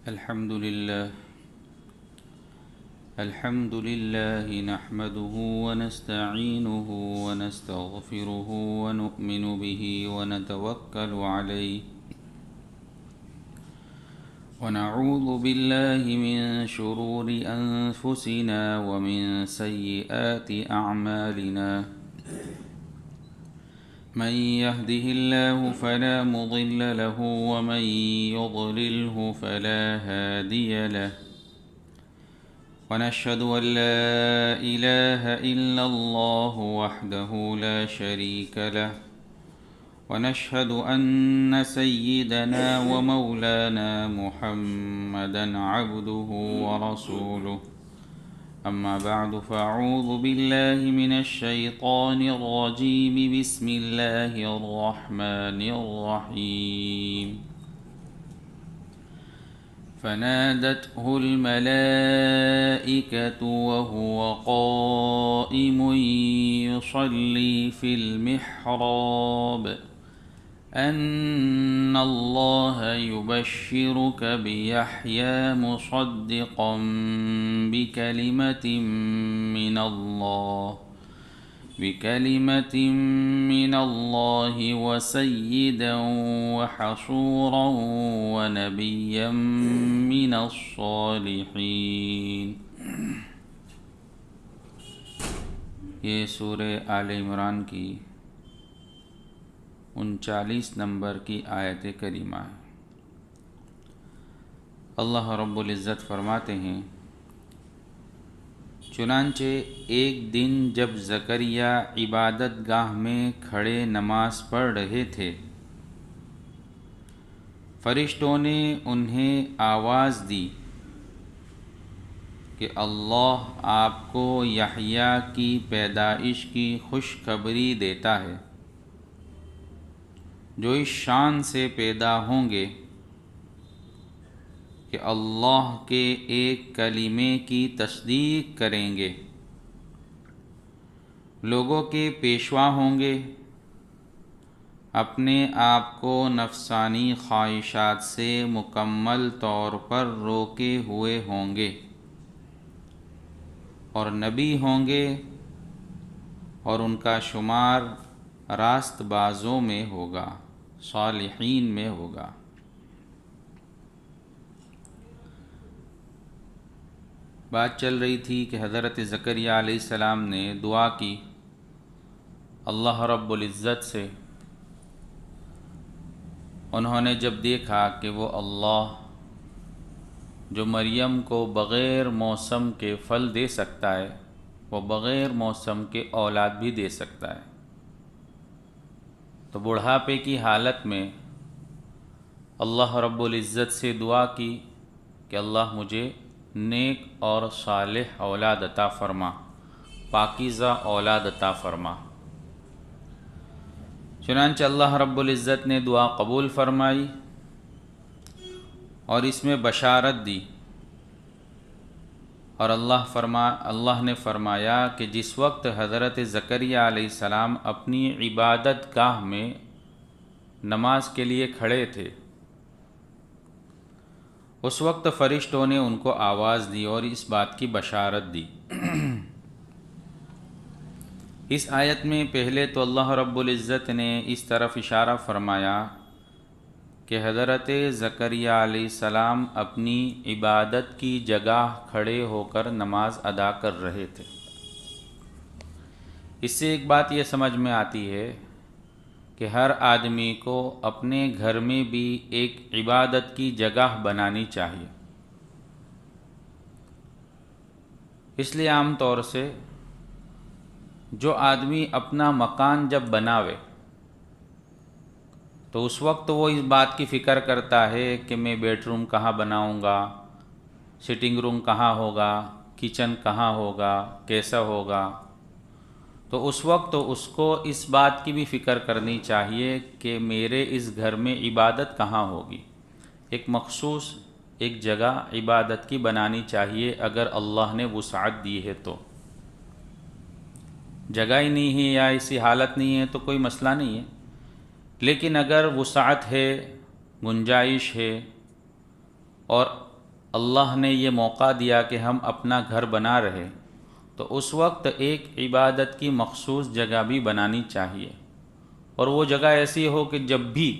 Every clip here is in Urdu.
الحمد لله نحمده ونستعينه ونستغفره ونؤمن به ونتوكل عليه ونعوذ بالله من شرور أنفسنا ومن سيئات أعمالنا من يهده الله فلا مضل له ومن يضلله فلا هادي له ونشهد أن لا إله إلا الله وحده لا شريك له ونشهد أن سيدنا ومولانا محمدا عبده ورسوله أما بعد فأعوذ بالله من الشيطان الرجيم بسم الله الرحمن الرحيم فنادته الملائكة وهو قائم يصلي في المحراب أن الله يبشرك بيحيى مصدقا بكلمة من الله وسيدا وحصورا ونبيا من الصالحين۔ یہ سورہ آل عمران کی 39 نمبر کی آیت کریمہ ہے۔ اللہ رب العزت فرماتے ہیں، چنانچہ ایک دن جب زکریا عبادت گاہ میں کھڑے نماز پڑھ رہے تھے، فرشتوں نے انہیں آواز دی کہ اللہ آپ کو یحییٰ کی پیدائش کی خوشخبری دیتا ہے، جو اس شان سے پیدا ہوں گے کہ اللہ کے ایک کلمے کی تصدیق کریں گے، لوگوں کے پیشوا ہوں گے، اپنے آپ کو نفسانی خواہشات سے مکمل طور پر روکے ہوئے ہوں گے، اور نبی ہوں گے، اور ان کا شمار راست بازوں میں ہوگا، صالحین میں ہوگا۔ بات چل رہی تھی کہ حضرت زکریا علیہ السلام نے دعا کی اللہ رب العزت سے۔ انہوں نے جب دیکھا کہ وہ اللہ جو مریم کو بغیر موسم کے پھل دے سکتا ہے، وہ بغیر موسم کے اولاد بھی دے سکتا ہے، تو بڑھاپے کی حالت میں اللہ رب العزت سے دعا کی کہ اللہ مجھے نیک اور صالح اولاد عطا فرما، پاکیزہ اولاد عطا فرما۔ چنانچہ اللہ رب العزت نے دعا قبول فرمائی اور اس میں بشارت دی، اور اللہ نے فرمایا کہ جس وقت حضرت زکریا علیہ السلام اپنی عبادت گاہ میں نماز کے لیے کھڑے تھے، اس وقت فرشتوں نے ان کو آواز دی اور اس بات کی بشارت دی۔ اس آیت میں پہلے تو اللہ رب العزت نے اس طرف اشارہ فرمایا کہ حضرت زکریا علیہ السلام اپنی عبادت کی جگہ کھڑے ہو کر نماز ادا کر رہے تھے۔ اس سے ایک بات یہ سمجھ میں آتی ہے کہ ہر آدمی کو اپنے گھر میں بھی ایک عبادت کی جگہ بنانی چاہیے۔ اس لیے عام طور سے جو آدمی اپنا مکان جب بناوے تو اس وقت وہ اس بات کی فکر کرتا ہے کہ میں بیڈ روم کہاں بناؤں گا، سٹنگ روم کہاں ہوگا، کچن کہاں ہوگا، کیسا ہوگا۔ تو اس وقت اس کو اس بات کی بھی فکر کرنی چاہیے کہ میرے اس گھر میں عبادت کہاں ہوگی، ایک مخصوص ایک جگہ عبادت کی بنانی چاہیے اگر اللہ نے وسعت دی ہے تو۔ جگہ ہی نہیں ہے یا ایسی حالت نہیں ہے تو کوئی مسئلہ نہیں ہے، لیکن اگر وسعت ہے، گنجائش ہے اور اللہ نے یہ موقع دیا کہ ہم اپنا گھر بنا رہے، تو اس وقت ایک عبادت کی مخصوص جگہ بھی بنانی چاہیے، اور وہ جگہ ایسی ہو کہ جب بھی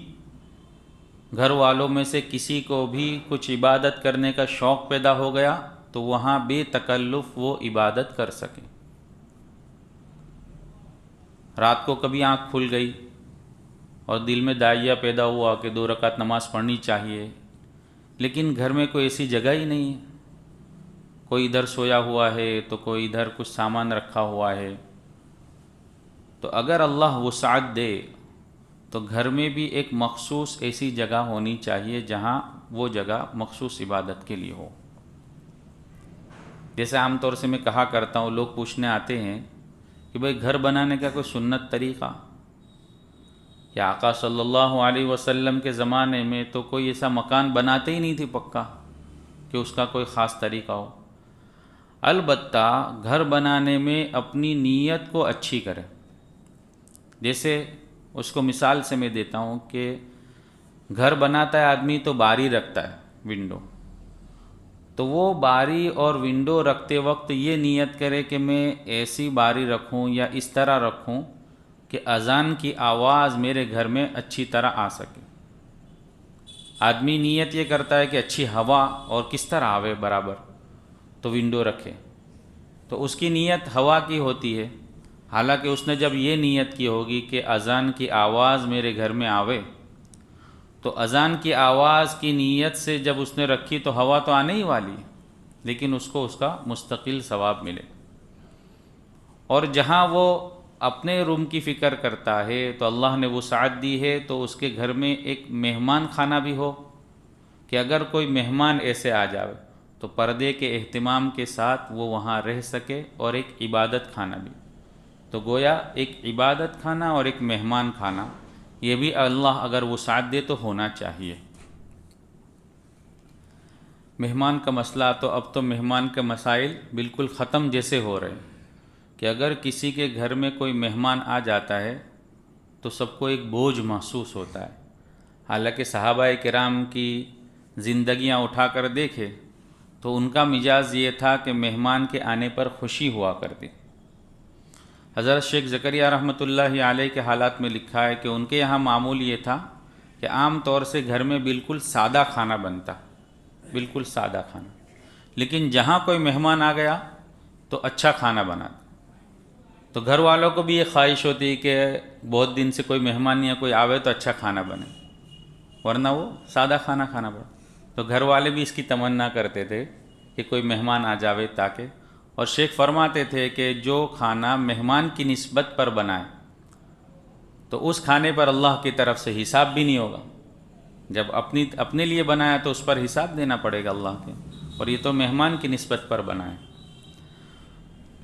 گھر والوں میں سے کسی کو بھی کچھ عبادت کرنے کا شوق پیدا ہو گیا تو وہاں بے تکلف وہ عبادت کر سکے۔ رات کو کبھی آنکھ کھل گئی اور دل میں داعیہ پیدا ہوا کہ 2 رکعت نماز پڑھنی چاہیے، لیکن گھر میں کوئی ایسی جگہ ہی نہیں ہے، کوئی ادھر سویا ہوا ہے تو کوئی ادھر کچھ سامان رکھا ہوا ہے، تو اگر اللہ وسعت دے تو گھر میں بھی ایک مخصوص ایسی جگہ ہونی چاہیے جہاں وہ جگہ مخصوص عبادت کے لیے ہو۔ جیسے عام طور سے میں کہا کرتا ہوں، لوگ پوچھنے آتے ہیں کہ بھئی گھر بنانے کا کوئی سنت طریقہ، یا آقا صلی اللہ علیہ وسلم کے زمانے میں تو کوئی ایسا مکان بناتے ہی نہیں تھے پکا کہ اس کا کوئی خاص طریقہ ہو۔ البتہ گھر بنانے میں اپنی نیت کو اچھی کرے۔ جیسے اس کو مثال سے میں دیتا ہوں کہ گھر بناتا ہے آدمی تو باری رکھتا ہے، ونڈو، تو وہ باری اور ونڈو رکھتے وقت یہ نیت کرے کہ میں ایسی باری رکھوں یا اس طرح رکھوں کہ اذان کی آواز میرے گھر میں اچھی طرح آ سکے۔ آدمی نیت یہ کرتا ہے کہ اچھی ہوا اور کس طرح آوے برابر، تو ونڈو رکھے، تو اس کی نیت ہوا کی ہوتی ہے، حالانکہ اس نے جب یہ نیت کی ہوگی کہ اذان کی آواز میرے گھر میں آوے، تو اذان کی آواز کی نیت سے جب اس نے رکھی تو ہوا تو آنے ہی والی ہے، لیکن اس کو اس کا مستقل ثواب ملے۔ اور جہاں وہ اپنے روم کی فکر کرتا ہے تو اللہ نے وسعت دی ہے تو اس کے گھر میں ایک مہمان خانہ بھی ہو کہ اگر کوئی مہمان ایسے آ جاوے تو پردے کے اہتمام کے ساتھ وہ وہاں رہ سکے، اور ایک عبادت خانہ بھی، تو گویا ایک عبادت خانہ اور ایک مہمان خانہ، یہ بھی اللہ اگر وسعت دے تو ہونا چاہیے۔ مہمان کا مسئلہ تو مہمان کے مسائل بالکل ختم جیسے ہو رہے ہیں کہ اگر کسی کے گھر میں کوئی مہمان آ جاتا ہے تو سب کو ایک بوجھ محسوس ہوتا ہے، حالانکہ صحابہ کرام کی زندگیاں اٹھا کر دیکھے تو ان کا مزاج یہ تھا کہ مہمان کے آنے پر خوشی ہوا کرتی۔ حضرت شیخ زکریا رحمۃ اللہ علیہ کے حالات میں لکھا ہے کہ ان کے یہاں معمول یہ تھا کہ عام طور سے گھر میں بالکل سادہ کھانا بنتا، بالکل سادہ کھانا، لیکن جہاں کوئی مہمان آ گیا تو اچھا کھانا بناتا۔ تو گھر والوں کو بھی یہ خواہش ہوتی کہ بہت دن سے کوئی مہمان یا کوئی آوے تو اچھا کھانا بنے، ورنہ وہ سادہ کھانا کھانا پڑا۔ تو گھر والے بھی اس کی تمنا کرتے تھے کہ کوئی مہمان آ جاوے تاکہ، اور شیخ فرماتے تھے کہ جو کھانا مہمان کی نسبت پر بنائے تو اس کھانے پر اللہ کی طرف سے حساب بھی نہیں ہوگا، جب اپنے لیے بنایا تو اس پر حساب دینا پڑے گا اللہ کے، اور یہ تو مہمان کی نسبت پر بنائے۔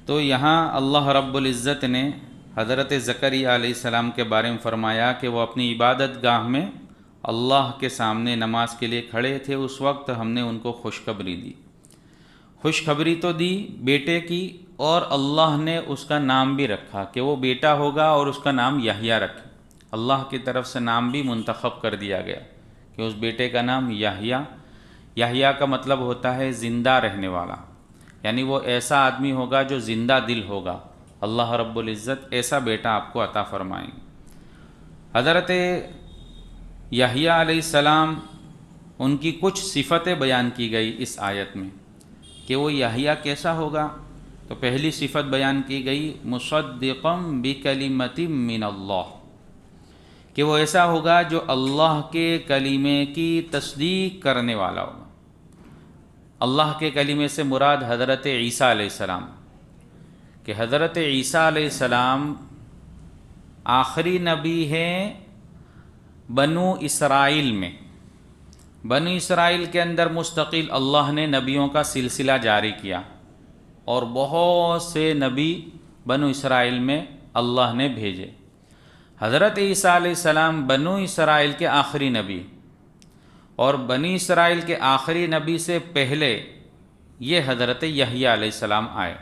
تو یہاں اللہ رب العزت نے حضرت زکریا علیہ السلام کے بارے میں فرمایا کہ وہ اپنی عبادت گاہ میں اللہ کے سامنے نماز کے لیے کھڑے تھے، اس وقت ہم نے ان کو خوشخبری دی۔ خوشخبری تو دی بیٹے کی، اور اللہ نے اس کا نام بھی رکھا کہ وہ بیٹا ہوگا، اور اس کا نام یحییٰ رکھے۔ اللہ کی طرف سے نام بھی منتخب کر دیا گیا کہ اس بیٹے کا نام یحییٰ۔ یحییٰ کا مطلب ہوتا ہے زندہ رہنے والا، یعنی وہ ایسا آدمی ہوگا جو زندہ دل ہوگا۔ اللہ رب العزت ایسا بیٹا آپ کو عطا فرمائیں۔ حضرت یحییٰ علیہ السلام، ان کی کچھ صفتیں بیان کی گئی اس آیت میں کہ وہ یحییٰ کیسا ہوگا۔ تو پہلی صفت بیان کی گئی مصدقا بکلمۃ من اللہ، کہ وہ ایسا ہوگا جو اللہ کے کلمے کی تصدیق کرنے والا ہوگا۔ اللہ کے کلمے سے مراد حضرت عیسیٰ علیہ السلام، کہ حضرت عیسیٰ علیہ السلام آخری نبی ہیں بنو اسرائیل میں۔ بنو اسرائیل کے اندر مستقل اللہ نے نبیوں کا سلسلہ جاری کیا، اور بہت سے نبی بنو اسرائیل میں اللہ نے بھیجے۔ حضرت عیسیٰ علیہ السلام بنو اسرائیل کے آخری نبی، اور بنی اسرائیل کے آخری نبی سے پہلے یہ حضرت یحییٰ علیہ السلام آئے۔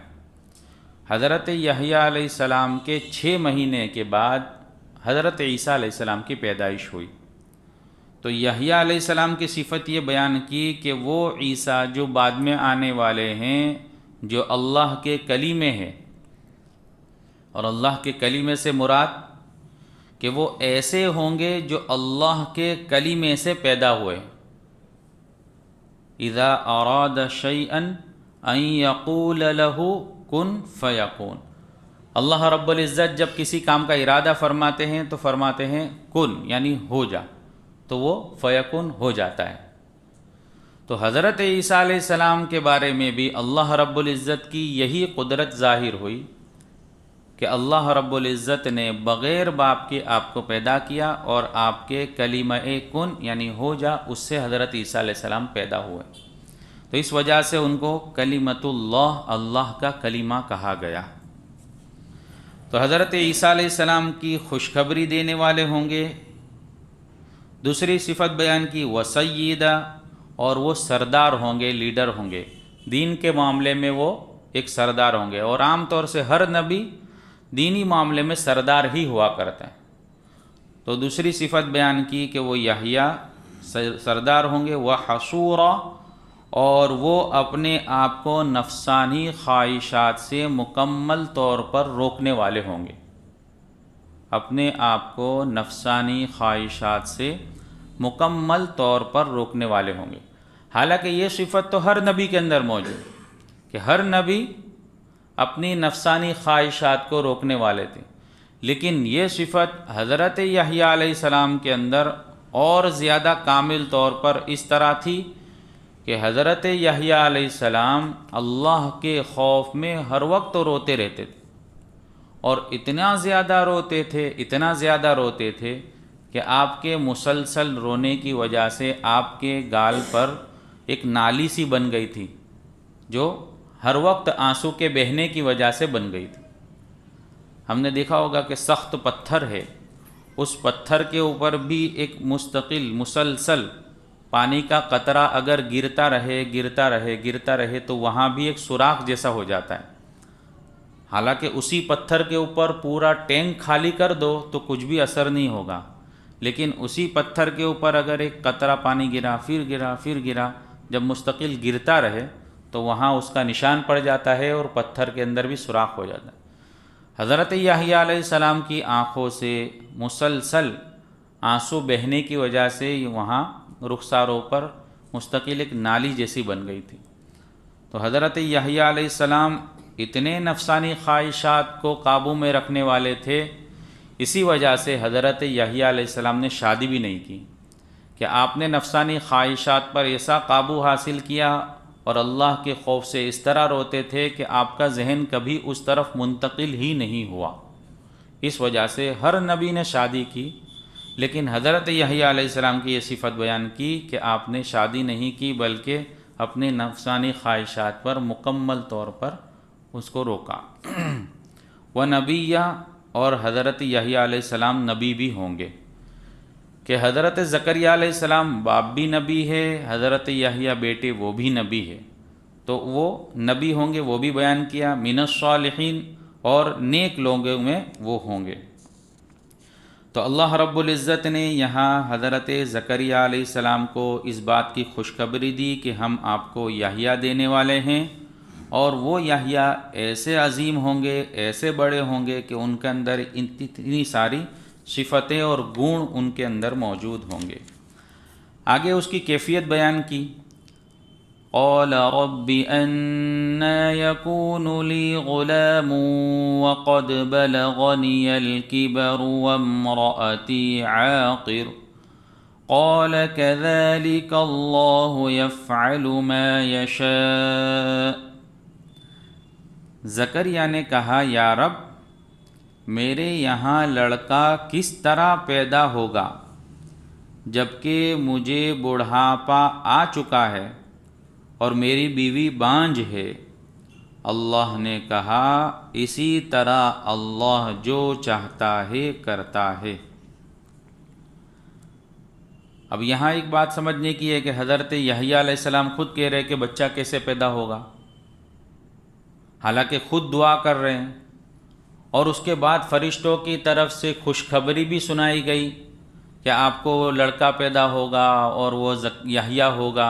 حضرت یحییٰ علیہ السلام کے 6 مہینے کے بعد حضرت عیسیٰ علیہ السلام کی پیدائش ہوئی۔ تو یحییٰ علیہ السلام کی صفت یہ بیان کی کہ وہ عیسیٰ جو بعد میں آنے والے ہیں جو اللہ کے کلیمے ہیں، اور اللہ کے کلیمے سے مراد کہ وہ ایسے ہوں گے جو اللہ کے کلیمے سے پیدا ہوئے. اذا اراد شیئا ان یقول له کن فیکون. اللہ رب العزت جب کسی کام کا ارادہ فرماتے ہیں تو فرماتے ہیں کن، یعنی ہو جا، تو وہ فیکون ہو جاتا ہے. تو حضرت عیسیٰ علیہ السلام کے بارے میں بھی اللہ رب العزت کی یہی قدرت ظاہر ہوئی کہ اللہ رب العزت نے بغیر باپ کے آپ کو پیدا کیا، اور آپ کے کلمہ کن یعنی ہو جا، اس سے حضرت عیسیٰ علیہ السلام پیدا ہوئے. تو اس وجہ سے ان کو کلمۃ اللہ، اللہ کا کلمہ کہا گیا. تو حضرت عیسیٰ علیہ السلام کی خوشخبری دینے والے ہوں گے. دوسری صفت بیان کی وسیدہ، اور وہ سردار ہوں گے، لیڈر ہوں گے. دین کے معاملے میں وہ ایک سردار ہوں گے، اور عام طور سے ہر نبی دینی معاملے میں سردار ہی ہوا کرتا ہے. تو دوسری صفت بیان کی کہ وہ یحییٰ سردار ہوں گے. وحصورا، اور وہ اپنے آپ کو نفسانی خواہشات سے مکمل طور پر روکنے والے ہوں گے. اپنے آپ کو نفسانی خواہشات سے مکمل طور پر روکنے والے ہوں گے. حالانکہ یہ صفت تو ہر نبی کے اندر موجود ہے کہ ہر نبی اپنی نفسانی خواہشات کو روکنے والے تھے، لیکن یہ صفت حضرت یحییٰ علیہ السلام کے اندر اور زیادہ کامل طور پر اس طرح تھی کہ حضرت یحییٰ علیہ السلام اللہ کے خوف میں ہر وقت روتے رہتے تھے، اور اتنا زیادہ روتے تھے کہ آپ کے مسلسل رونے کی وجہ سے آپ کے گال پر ایک نالی سی بن گئی تھی، جو ہر وقت آنسو کے بہنے کی وجہ سے بن گئی تھی. ہم نے دیکھا ہوگا کہ سخت پتھر ہے، اس پتھر کے اوپر بھی ایک مستقل مسلسل پانی کا قطرہ اگر گرتا رہے تو وہاں بھی ایک سوراخ جیسا ہو جاتا ہے. حالانکہ اسی پتھر کے اوپر پورا ٹینک خالی کر دو تو کچھ بھی اثر نہیں ہوگا، لیکن اسی پتھر کے اوپر اگر ایک قطرہ پانی گرا، پھر گرا، جب مستقل گرتا رہے تو وہاں اس کا نشان پڑ جاتا ہے اور پتھر کے اندر بھی سوراخ ہو جاتا ہے. حضرت یحییٰ علیہ السلام کی آنکھوں سے مسلسل آنسو بہنے کی وجہ سے وہاں رخساروں پر مستقل ایک نالی جیسی بن گئی تھی. تو حضرت یحییٰ علیہ السلام اتنے نفسانی خواہشات کو قابو میں رکھنے والے تھے، اسی وجہ سے حضرت یحییٰ علیہ السلام نے شادی بھی نہیں کی، کہ آپ نے نفسانی خواہشات پر ایسا قابو حاصل کیا اور اللہ کے خوف سے اس طرح روتے تھے کہ آپ کا ذہن کبھی اس طرف منتقل ہی نہیں ہوا. اس وجہ سے ہر نبی نے شادی کی، لیکن حضرت یحییٰ علیہ السلام کی یہ صفت بیان کی کہ آپ نے شادی نہیں کی، بلکہ اپنے نفسانی خواہشات پر مکمل طور پر اس کو روکا. وَنَبِيًّا، اور حضرت یحییٰ علیہ السلام نبی بھی ہوں گے، کہ حضرت زکریا علیہ السلام باپ بھی نبی ہے، حضرت یحییٰ بیٹے وہ بھی نبی ہے، تو وہ نبی ہوں گے، وہ بھی بیان کیا. من الصالحین، اور نیک لوگوں میں وہ ہوں گے. تو اللہ رب العزت نے یہاں حضرت زکریا علیہ السلام کو اس بات کی خوشخبری دی کہ ہم آپ کو یحییٰ دینے والے ہیں، اور وہ یحییٰ ایسے عظیم ہوں گے، ایسے بڑے ہوں گے کہ ان کے اندر اتنی ساری صفتیں اور گن ان کے اندر موجود ہوں گے. آگے اس کی کیفیت بیان کی. قال رب أنا يكون لي غلام وقد بلغني الكبر وامرأتي عاقر قال كذلك الله يفعل ما يشاء. زکریا نے کہا، یا رب، میرے یہاں لڑکا کس طرح پیدا ہوگا جبکہ مجھے بڑھاپا آ چکا ہے اور میری بیوی بانجھ ہے؟ اللہ نے کہا، اسی طرح اللہ جو چاہتا ہے کرتا ہے. اب یہاں ایک بات سمجھنے کی ہے کہ حضرت یحییٰ علیہ السلام خود کہہ رہے کہ بچہ کیسے پیدا ہوگا، حالانکہ خود دعا کر رہے ہیں، اور اس کے بعد فرشتوں کی طرف سے خوشخبری بھی سنائی گئی کہ کہ آپ کو لڑکا پیدا ہوگا اور وہ یحییٰ ہوگا،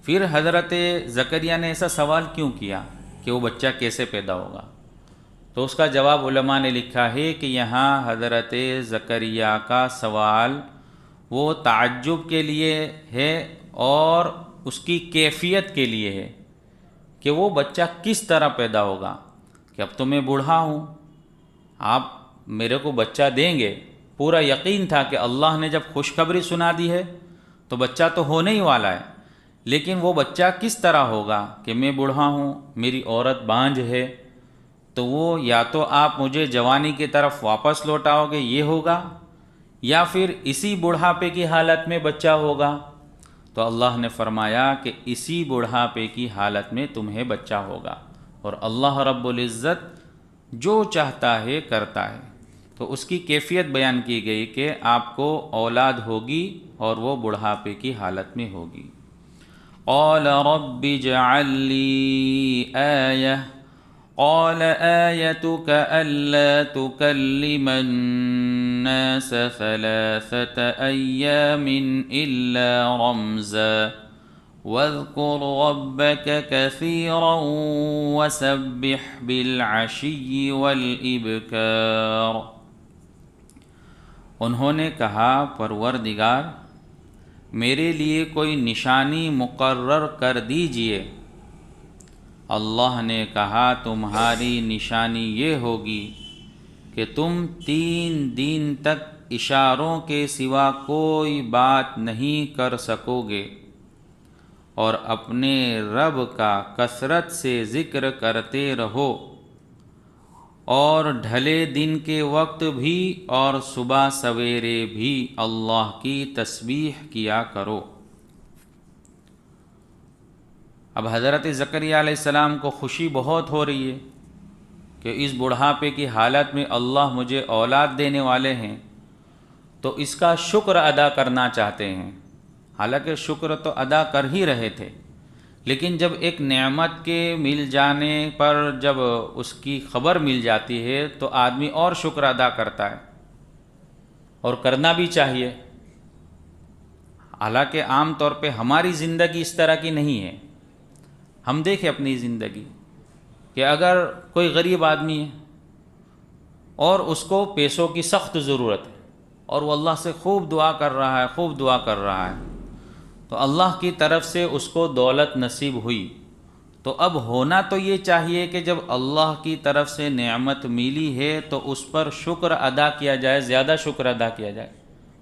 پھر حضرت زکریا نے ایسا سوال کیوں کیا کہ وہ بچہ کیسے پیدا ہوگا؟ تو اس کا جواب علماء نے لکھا ہے کہ یہاں حضرت زکریا کا سوال وہ تعجب کے لیے ہے اور اس کی کیفیت کے لیے ہے کہ وہ بچہ کس طرح پیدا ہوگا، کہ اب تو میں بوڑھا ہوں، آپ میرے کو بچہ دیں گے، پورا یقین تھا کہ اللہ نے جب خوشخبری سنا دی ہے تو بچہ تو ہونے ہی والا ہے، لیکن وہ بچہ کس طرح ہوگا کہ میں بوڑھا ہوں، میری عورت بانجھ ہے، تو وہ یا تو آپ مجھے جوانی کی طرف واپس لوٹاؤ گے، یہ ہوگا، یا پھر اسی بڑھاپے کی حالت میں بچہ ہوگا؟ تو اللہ نے فرمایا کہ اسی بڑھاپے کی حالت میں تمہیں بچہ ہوگا، اور اللہ رب العزت جو چاہتا ہے کرتا ہے۔ تو اس کی کیفیت بیان کی گئی کہ آپ کو اولاد ہوگی اور وہ بڑھاپے کی حالت میں ہوگی۔ قال رب اجعل لي آية قال آيتك ألا تكلم الناس 3 أيام إلا رمزا واذكر ربك كثيرا وسبح بالعشي والإبكار۔ انہوں نے کہا پروردگار میرے لیے کوئی نشانی مقرر کر دیجئے۔ اللہ نے کہا تمہاری نشانی یہ ہوگی کہ تم 3 دن تک اشاروں کے سوا کوئی بات نہیں کر سکو گے، اور اپنے رب کا کثرت سے ذکر کرتے رہو، اور ڈھلے دن کے وقت بھی اور صبح سویرے بھی اللہ کی تسبیح کیا کرو۔ اب حضرت زکریا علیہ السلام کو خوشی بہت ہو رہی ہے کہ اس بڑھاپے کی حالت میں اللہ مجھے اولاد دینے والے ہیں، تو اس کا شکر ادا کرنا چاہتے ہیں۔ حالانکہ شکر تو ادا کر ہی رہے تھے، لیکن جب ایک نعمت کے مل جانے پر جب اس کی خبر مل جاتی ہے تو آدمی اور شکر ادا کرتا ہے، اور کرنا بھی چاہیے۔ حالانکہ عام طور پہ ہماری زندگی اس طرح کی نہیں ہے۔ ہم دیکھیں اپنی زندگی کہ اگر کوئی غریب آدمی ہے اور اس کو پیسوں کی سخت ضرورت ہے اور وہ اللہ سے خوب دعا کر رہا ہے، خوب دعا کر رہا ہے، تو اللہ کی طرف سے اس کو دولت نصیب ہوئی، تو اب ہونا تو یہ چاہیے کہ جب اللہ کی طرف سے نعمت ملی ہے تو اس پر شکر ادا کیا جائے، زیادہ شکر ادا کیا جائے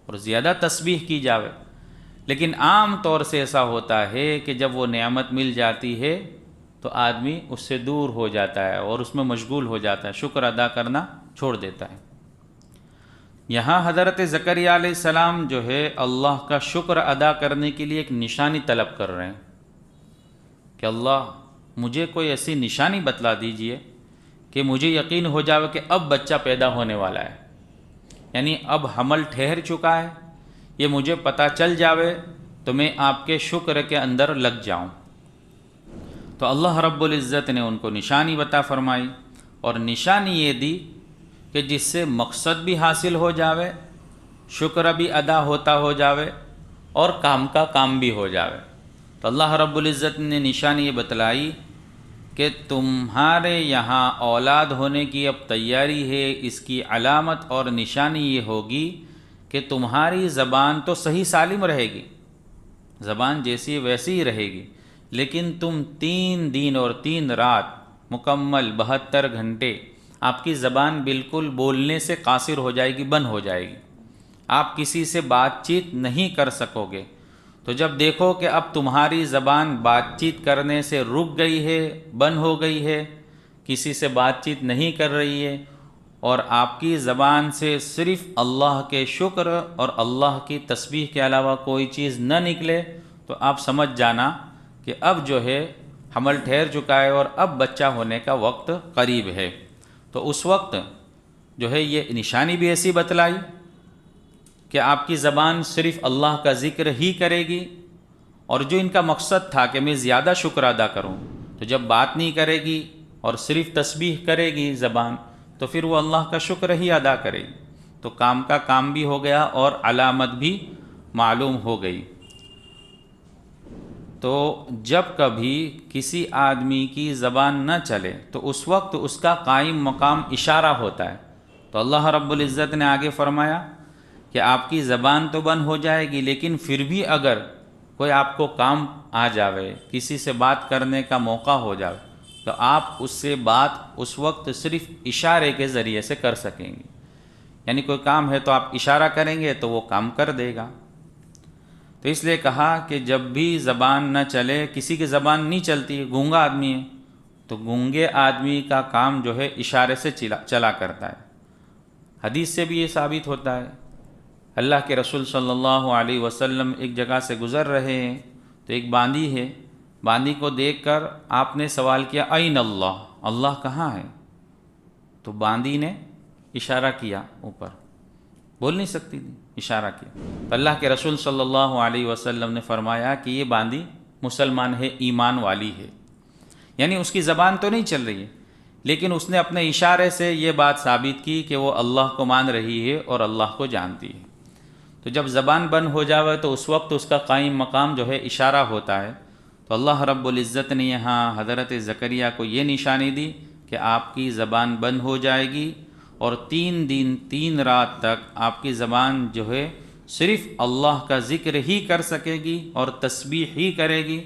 اور زیادہ تسبیح کی جاوے۔ لیکن عام طور سے ایسا ہوتا ہے کہ جب وہ نعمت مل جاتی ہے تو آدمی اس سے دور ہو جاتا ہے اور اس میں مشغول ہو جاتا ہے، شکر ادا کرنا چھوڑ دیتا ہے۔ یہاں حضرت زکریا علیہ السلام جو ہے اللہ کا شکر ادا کرنے کے لیے ایک نشانی طلب کر رہے ہیں کہ اللہ مجھے کوئی ایسی نشانی بتلا دیجئے کہ مجھے یقین ہو جائے کہ اب بچہ پیدا ہونے والا ہے، یعنی اب حمل ٹھہر چکا ہے، یہ مجھے پتہ چل جاوے تو میں آپ کے شکر کے اندر لگ جاؤں۔ تو اللہ رب العزت نے ان کو نشانی بتا فرمائی، اور نشانی یہ دی کہ جس سے مقصد بھی حاصل ہو جاوے، شکر بھی ادا ہوتا ہو جاوے، اور کام کا کام بھی ہو جاوے۔ تو اللہ رب العزت نے نشانی یہ بتلائی کہ تمہارے یہاں اولاد ہونے کی اب تیاری ہے، اس کی علامت اور نشانی یہ ہوگی کہ تمہاری زبان تو صحیح سالم رہے گی، زبان جیسی ویسی ہی رہے گی، لیکن تم 3 دن اور 3 رات مکمل 72 گھنٹے آپ کی زبان بالکل بولنے سے قاصر ہو جائے گی، بند ہو جائے گی، آپ کسی سے بات چیت نہیں کر سکو گے۔ تو جب دیکھو کہ اب تمہاری زبان بات چیت کرنے سے رک گئی ہے، بند ہو گئی ہے، کسی سے بات چیت نہیں کر رہی ہے، اور آپ کی زبان سے صرف اللہ کے شکر اور اللہ کی تسبیح کے علاوہ کوئی چیز نہ نکلے، تو آپ سمجھ جانا کہ اب جو ہے حمل ٹھہر چکا ہے اور اب بچہ ہونے کا وقت قریب ہے۔ تو اس وقت جو ہے یہ نشانی بھی ایسی بتلائی کہ آپ کی زبان صرف اللہ کا ذکر ہی کرے گی، اور جو ان کا مقصد تھا کہ میں زیادہ شکر ادا کروں، تو جب بات نہیں کرے گی اور صرف تسبیح کرے گی زبان، تو پھر وہ اللہ کا شکر ہی ادا کرے گی۔ تو کام کا کام بھی ہو گیا اور علامت بھی معلوم ہو گئی۔ تو جب کبھی کسی آدمی کی زبان نہ چلے تو اس وقت اس کا قائم مقام اشارہ ہوتا ہے۔ تو اللہ رب العزت نے آگے فرمایا کہ آپ کی زبان تو بند ہو جائے گی، لیکن پھر بھی اگر کوئی آپ کو کام آ جاوے، کسی سے بات کرنے کا موقع ہو جائے، تو آپ اس سے بات اس وقت صرف اشارے کے ذریعے سے کر سکیں گے۔ یعنی کوئی کام ہے تو آپ اشارہ کریں گے تو وہ کام کر دے گا۔ تو اس لیے کہا کہ جب بھی زبان نہ چلے، کسی کی زبان نہیں چلتی، گونگا آدمی ہے، تو گونگے آدمی کا کام جو ہے اشارے سے چلا کرتا ہے۔ حدیث سے بھی یہ ثابت ہوتا ہے۔ اللہ کے رسول صلی اللہ علیہ وسلم ایک جگہ سے گزر رہے ہیں تو ایک باندی ہے، باندی کو دیکھ کر آپ نے سوال کیا این اللہ، اللہ کہاں ہے؟ تو باندی نے اشارہ کیا، اوپر بول نہیں سکتی تھی، اشارہ کیا۔ تو اللہ کے رسول صلی اللہ علیہ وسلم نے فرمایا کہ یہ باندی مسلمان ہے، ایمان والی ہے، یعنی اس کی زبان تو نہیں چل رہی ہے، لیکن اس نے اپنے اشارے سے یہ بات ثابت کی کہ وہ اللہ کو مان رہی ہے اور اللہ کو جانتی ہے۔ تو جب زبان بند ہو جاوے تو اس وقت اس کا قائم مقام جو ہے اشارہ ہوتا ہے۔ تو اللہ رب العزت نے یہاں حضرت زکریا کو یہ نشانی دی کہ آپ کی زبان بند ہو جائے گی اور 3 دن 3 رات تک آپ کی زبان جو ہے صرف اللہ کا ذکر ہی کر سکے گی اور تسبیح ہی کرے گی۔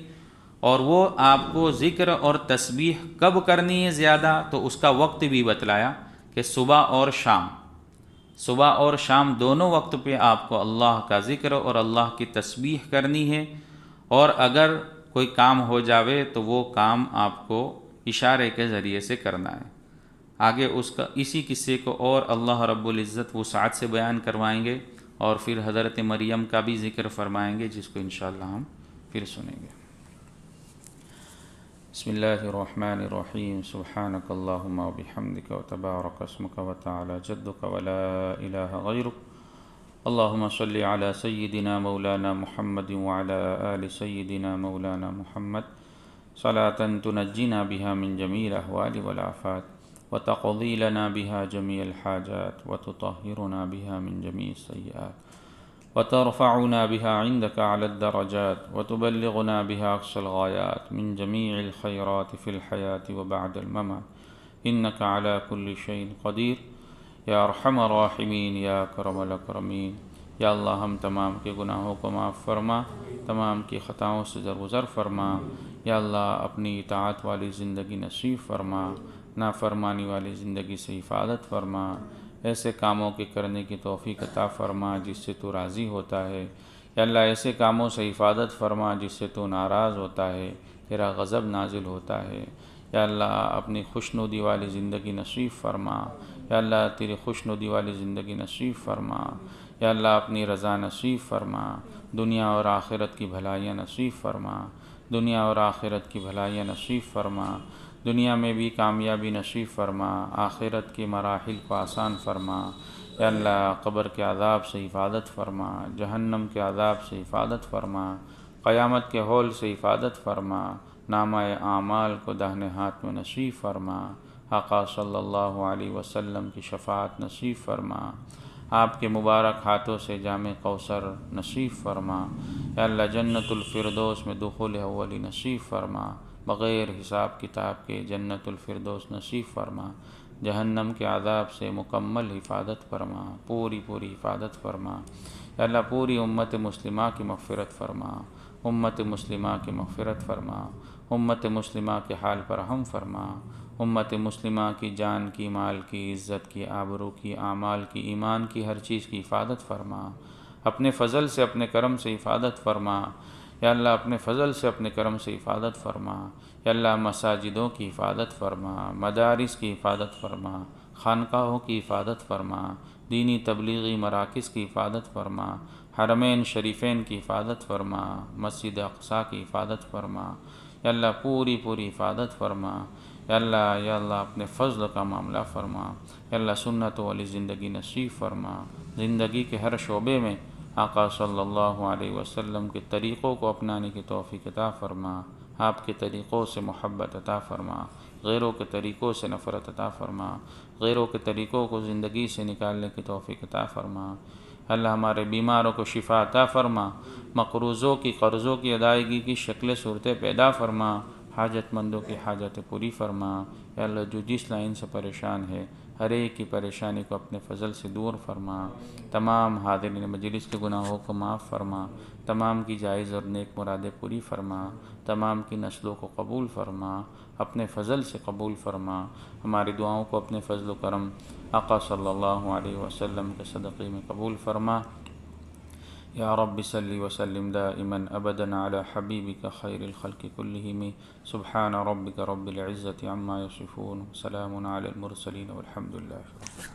اور وہ آپ کو ذکر اور تسبیح کب کرنی ہے زیادہ، تو اس کا وقت بھی بتلایا کہ صبح اور شام، صبح اور شام دونوں وقت پہ آپ کو اللہ کا ذکر اور اللہ کی تسبیح کرنی ہے۔ اور اگر کوئی کام ہو جاوے تو وہ کام آپ کو اشارے کے ذریعے سے کرنا ہے۔ آگے اسی قصے کو اور اللہ رب العزت وسعت سے بیان کروائیں گے، اور پھر حضرت مریم کا بھی ذکر فرمائیں گے، جس کو انشاءاللہ ہم پھر سنیں گے۔ بسم اللہ الرحمن الرحیم، سبحانک اللہم و بحمدک و تبارک اسمک و تعالی جدک و لا الہ غیرک، اللہم صلی علی سیدنا مولانا محمد وعلی آل سیدنا مولانا محمد صلاة تنجینا بها من جمیع الاحوال والآفات وتقضی لنا بها جميع الحاجات وتطهرنا بها من جميع السیئات وترفعنا بها عندك على الدرجات وتبلغنا بها أقصى الغايات من جميع الخيرات في الحياة وبعد الممات إنك على كل شيء قدير یا ارحم الراحمین یا اکرم الاکرمین۔ یا اللہ ہم تمام کے گناہوں کو معاف فرما، تمام کی خطاؤں سے درگزر فرما۔ یا اللہ اپنی اطاعت والی زندگی نصیب فرما، نافرمانی والی زندگی سے حفاظت فرما، ایسے کاموں کے کرنے کی توفیق عطا فرما جس سے تو راضی ہوتا ہے۔ یا اللہ ایسے کاموں سے حفاظت فرما جس سے تو ناراض ہوتا ہے، تیرا غضب نازل ہوتا ہے۔ یا اللہ اپنی خوشنودی والی زندگی نصیب فرما، یا اللہ تیری خوشنودی والی زندگی نصیب فرما۔ یا اللہ اپنی رضا نصیب فرما، دنیا اور آخرت کی بھلائیاں نصیب فرما، دنیا اور آخرت کی بھلائیاں نصیب فرما، دنیا میں بھی کامیابی نصیب فرما، آخرت کے مراحل کو آسان فرما۔ یا اللہ قبر کے عذاب سے حفاظت فرما، جہنم کے عذاب سے حفاظت فرما، قیامت کے ہول سے حفاظت فرما، نامہ اعمال کو داہنے ہاتھ میں نصیب فرما، آقا صلی اللہ علیہ وسلم کی شفاعت نصیب فرما، آپ کے مبارک ہاتھوں سے جام کوثر نصیب فرما۔ یا اللہ جنت الفردوس میں دخول اولی نصیب فرما، بغیر حساب کتاب کے جنت الفردوس نصیب فرما، جہنم کے عذاب سے مکمل حفاظت فرما، پوری حفاظت فرما۔ یا اللہ پوری امت مسلمہ کی مغفرت فرما، امت مسلمہ کی مغفرت فرما، امت مسلمہ کے حال پر رحم فرما، امت مسلمہ کی جان کی، مال کی، عزت کی، آبرو کی، اعمال کی، ایمان کی، ہر چیز کی حفاظت فرما، اپنے فضل سے اپنے کرم سے حفاظت فرما۔ یا اللہ اپنے فضل سے اپنے کرم سے حفاظت فرما۔ یا اللہ مساجدوں کی حفاظت فرما، مدارس کی حفاظت فرما، خانقاہوں کی حفاظت فرما، دینی تبلیغی مراکز کی حفاظت فرما، حرمین شریفین کی حفاظت فرما، مسجد اقصیٰ کی حفاظت فرما۔ یا اللہ پوری حفاظت فرما۔ یا اللہ اپنے فضل کا معاملہ فرما۔ یا اللہ سنت والی زندگی نصیب فرما، زندگی کے ہر شعبے میں آقا صلی اللہ علیہ وسلم کے طریقوں کو اپنانے کی توفیق عطا فرما۔ آپ کے طریقوں سے محبت عطا فرما، غیروں کے طریقوں سے نفرت عطا فرما، غیروں کے طریقوں کو زندگی سے نکالنے کی توفیق عطا فرما۔ اللہ ہمارے بیماروں کو شفا عطا فرما، مقروضوں کی قرضوں کی ادائیگی کی شکلیں صورتیں پیدا فرما، حاجت مندوں کی حاجتیں پوری فرما۔ اے اللہ جو جس لائن سے پریشان ہے ہر ایک کی پریشانی کو اپنے فضل سے دور فرما، تمام حاضرین مجلس کے گناہوں کو معاف فرما، تمام کی جائز اور نیک مرادیں پوری فرما، تمام کی نسلوں کو قبول فرما، اپنے فضل سے قبول فرما، ہماری دعاؤں کو اپنے فضل و کرم آقا صلی اللہ علیہ وسلم کے صدقے میں قبول فرما۔ یا رب صلی وسلم دائما ابدا علی حبیبک خیر الخلق کلہم، سبحان ربک رب العزة عما یصفون، سلام علی المرسلین والحمد للہ رب العالمین۔